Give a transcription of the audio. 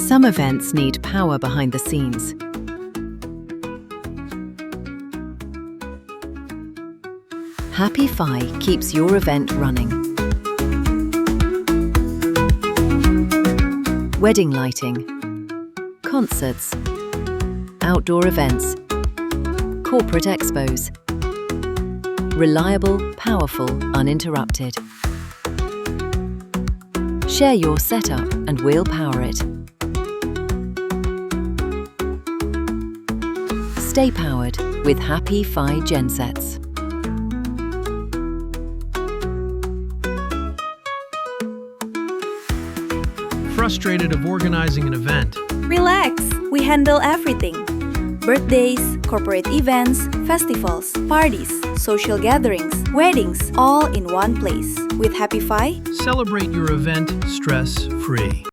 Some events need power behind the scenes. Happiffie keeps your event running. Wedding lighting, concerts, outdoor events, corporate expos. Reliable, powerful, uninterrupted. Share your setup and we'll power it. Stay powered with Happiffie gensets. Frustrated of organizing an event? Relax! We handle everything. Birthdays, corporate events, festivals, parties, social gatherings, weddings, all in one place. With Happiffie, Celebrate your event stress-free.